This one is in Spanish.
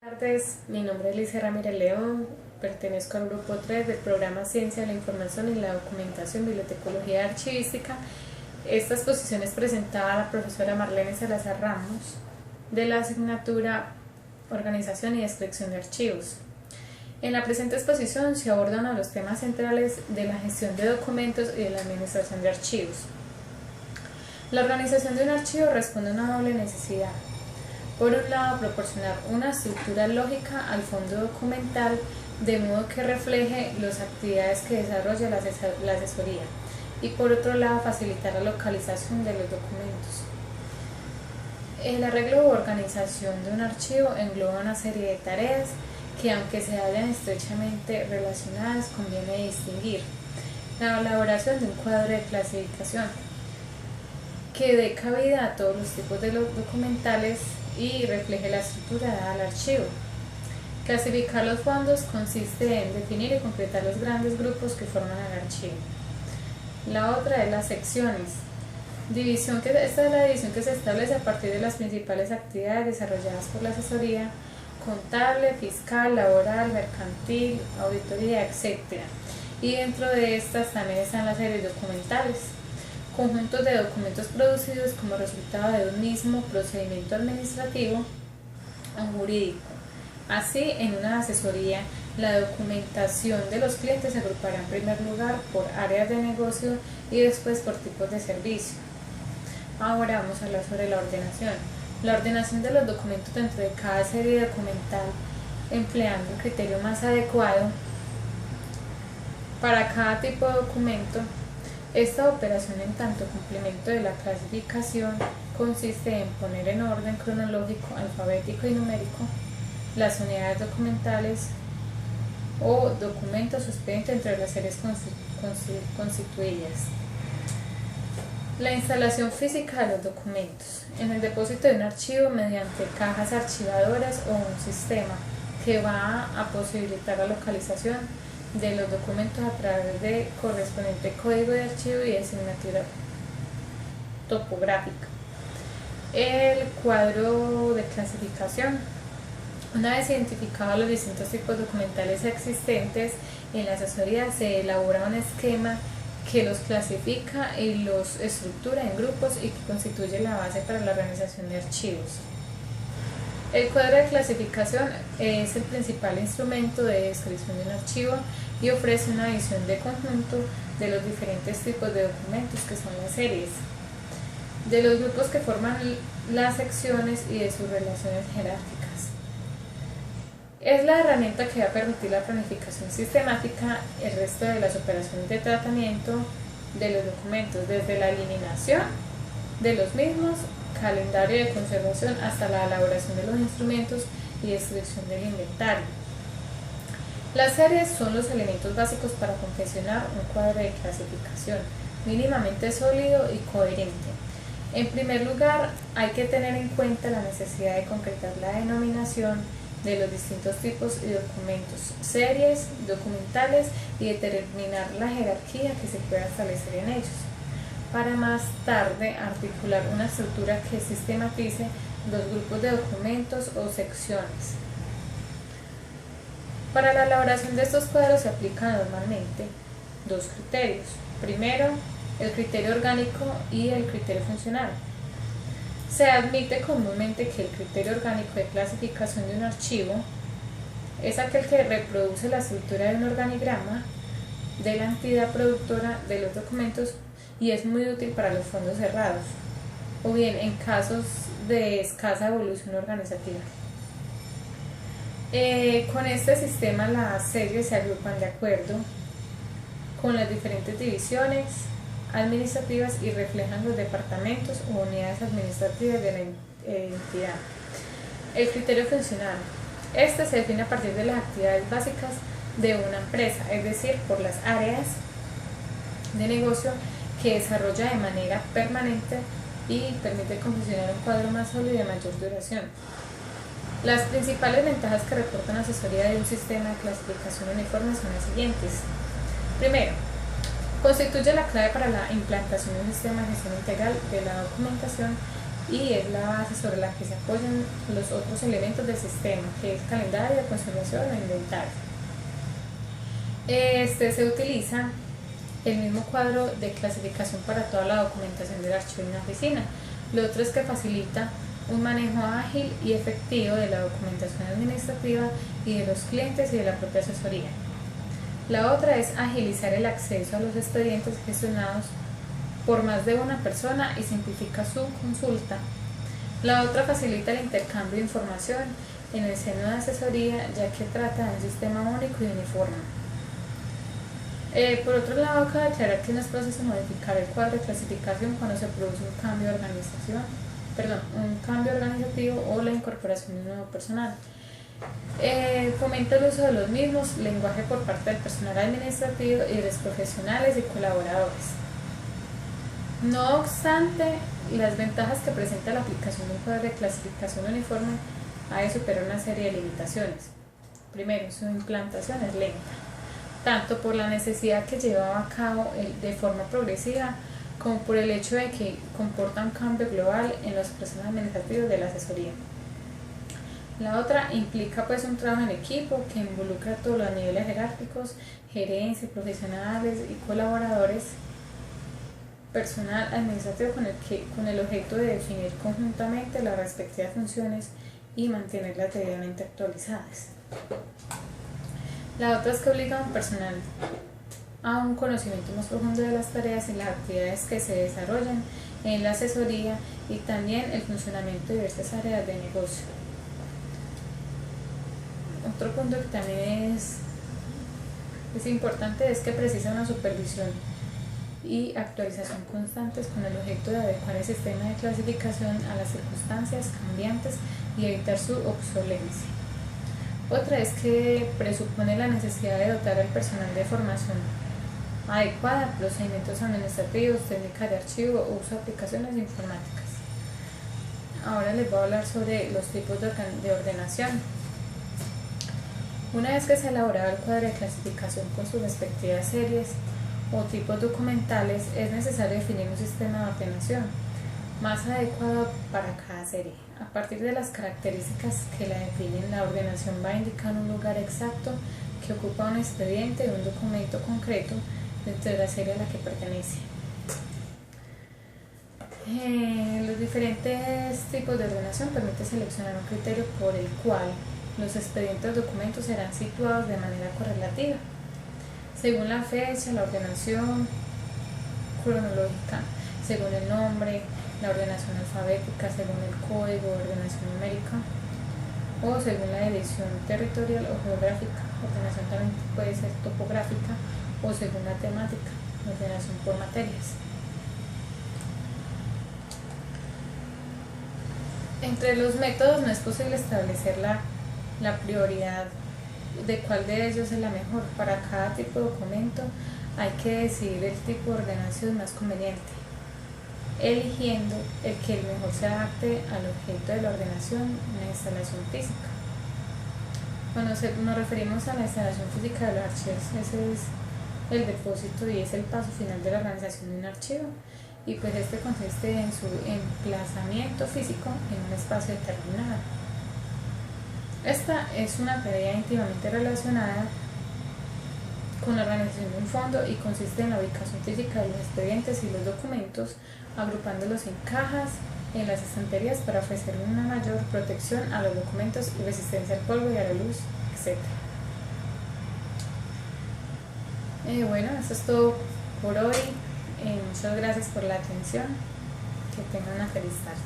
Buenas tardes, mi nombre es Licia Ramírez León, pertenezco al grupo 3 del programa Ciencia de la Información y la Documentación, Bibliotecología Archivística. Esta exposición es presentada a la profesora Marlene Salazar Ramos de la asignatura Organización y Descripción de Archivos. En la presente exposición se abordan uno de los temas centrales de la gestión de documentos y de la administración de archivos. La organización de un archivo responde a una doble necesidad. Por un lado, proporcionar una estructura lógica al fondo documental de modo que refleje las actividades que desarrolla la asesoría y por otro lado, facilitar la localización de los documentos. El arreglo u organización de un archivo engloba una serie de tareas que, aunque se hallan estrechamente relacionadas, conviene distinguir. La elaboración de un cuadro de clasificación que dé cabida a todos los tipos de los documentales y refleje la estructura dada al archivo. Clasificar los fondos consiste en definir y concretar los grandes grupos que forman el archivo. La otra es las secciones. Esta es la división que se establece a partir de las principales actividades desarrolladas por la asesoría contable, fiscal, laboral, mercantil, auditoría, etc. Y dentro de estas también están las series documentales, conjuntos de documentos producidos como resultado de un mismo procedimiento administrativo o jurídico. Así, en una asesoría, la documentación de los clientes se agrupará en primer lugar por áreas de negocio y después por tipos de servicio. Ahora vamos a hablar sobre la ordenación. La ordenación de los documentos dentro de cada serie documental, empleando un criterio más adecuado para cada tipo de documento. Esta operación, en tanto cumplimiento de la clasificación, consiste en poner en orden cronológico, alfabético y numérico las unidades documentales o documentos o expedientes entre las series constituidas. La instalación física de los documentos. En el depósito de un archivo mediante cajas archivadoras o un sistema que va a posibilitar la localización de los documentos a través de correspondiente código de archivo y asignatura topográfica. El cuadro de clasificación. Una vez identificados los distintos tipos documentales existentes, en la asesoría se elabora un esquema que los clasifica y los estructura en grupos y que constituye la base para la organización de archivos. El cuadro de clasificación es el principal instrumento de descripción de un archivo y ofrece una visión de conjunto de los diferentes tipos de documentos que son las series, de los grupos que forman las secciones y de sus relaciones jerárquicas. Es la herramienta que va a permitir la planificación sistemática el resto de las operaciones de tratamiento de los documentos, desde la eliminación de los mismos, calendario de conservación hasta la elaboración de los instrumentos y descripción del inventario. Las series son los elementos básicos para confeccionar un cuadro de clasificación mínimamente sólido y coherente. En primer lugar, hay que tener en cuenta la necesidad de concretar la denominación de los distintos tipos de documentos, series, documentales y determinar la jerarquía que se pueda establecer en ellos, para más tarde articular una estructura que sistematice los grupos de documentos o secciones. Para la elaboración de estos cuadros se aplican normalmente dos criterios. Primero, el criterio orgánico y el criterio funcional. Se admite comúnmente que el criterio orgánico de clasificación de un archivo es aquel que reproduce la estructura de un organigrama de la entidad productora de los documentos y es muy útil para los fondos cerrados, o bien en casos de escasa evolución organizativa. Con este sistema las series se agrupan de acuerdo con las diferentes divisiones administrativas y reflejan los departamentos u unidades administrativas de la entidad. El criterio funcional. Este se define a partir de las actividades básicas de una empresa, es decir, por las áreas de negocio que desarrolla de manera permanente y permite confeccionar un cuadro más sólido y de mayor duración. Las principales ventajas que reportan la asesoría de un sistema de clasificación uniforme son las siguientes. Primero, constituye la clave para la implantación de un sistema de gestión integral de la documentación y es la base sobre la que se apoyan los otros elementos del sistema, que es calendario, conservación o inventario. Se utiliza el mismo cuadro de clasificación para toda la documentación del archivo en la oficina. Lo otro es que facilita un manejo ágil y efectivo de la documentación administrativa y de los clientes y de la propia asesoría. La otra es agilizar el acceso a los expedientes gestionados por más de una persona y simplifica su consulta. La otra facilita el intercambio de información en el seno de asesoría, ya que trata de un sistema único y uniforme. Por otro lado, cabe aclarar que no es proceso modificar el cuadro de clasificación cuando se produce un cambio organizativo o la incorporación de un nuevo personal. Fomenta el uso de los mismos lenguaje por parte del personal administrativo y de los profesionales y colaboradores. No obstante, las ventajas que presenta la aplicación de un cuadro de clasificación uniforme ha de superar una serie de limitaciones. Primero, su implantación es lenta, tanto por la necesidad que lleva a cabo de forma progresiva, como por el hecho de que comporta un cambio global en los procesos administrativos de la asesoría. La otra implica pues un trabajo en equipo que involucra todos los niveles jerárquicos, gerencia, profesionales y colaboradores, personal administrativo con el objeto de definir conjuntamente las respectivas funciones y mantenerlas debidamente actualizadas. La otra es que obliga a un personal a un conocimiento más profundo de las tareas y las actividades que se desarrollan en la asesoría y también el funcionamiento de diversas áreas de negocio. Otro punto que también es importante es que precisa una supervisión y actualización constantes con el objeto de adecuar el sistema de clasificación a las circunstancias cambiantes y evitar su obsolencia. Otra es que presupone la necesidad de dotar al personal de formación adecuada, procedimientos administrativos, técnicas de archivo o uso de aplicaciones informáticas. Ahora les voy a hablar sobre los tipos de ordenación. Una vez que se ha elaborado el cuadro de clasificación con sus respectivas series o tipos documentales, es necesario definir un sistema de ordenación más adecuado para cada serie. A partir de las características que la definen, la ordenación va a indicar un lugar exacto que ocupa un expediente o un documento concreto dentro de la serie a la que pertenece. Los diferentes tipos de ordenación permiten seleccionar un criterio por el cual los expedientes o documentos serán situados de manera correlativa, según la fecha, la ordenación cronológica, según el nombre, la ordenación alfabética, según el código de ordenación numérica o según la división territorial o geográfica. Ordenación también puede ser topográfica o según la temática, ordenación por materias. Entre los métodos no es posible establecer la prioridad de cuál de ellos es la mejor. Para cada tipo de documento hay que decidir el tipo de ordenación más conveniente, eligiendo el que mejor se adapte al objeto de la ordenación en la instalación física. Cuando nos referimos a la instalación física de los archivos, ese es el depósito y es el paso final de la organización de un archivo, y pues este consiste en su emplazamiento físico en un espacio determinado. Esta es una tarea íntimamente relacionada con la organización de un fondo y consiste en la ubicación física de los expedientes y los documentos, agrupándolos en cajas en las estanterías para ofrecer una mayor protección a los documentos y resistencia al polvo y a la luz, etc. Bueno, eso es todo por hoy. Muchas gracias por la atención. Que tengan una feliz tarde.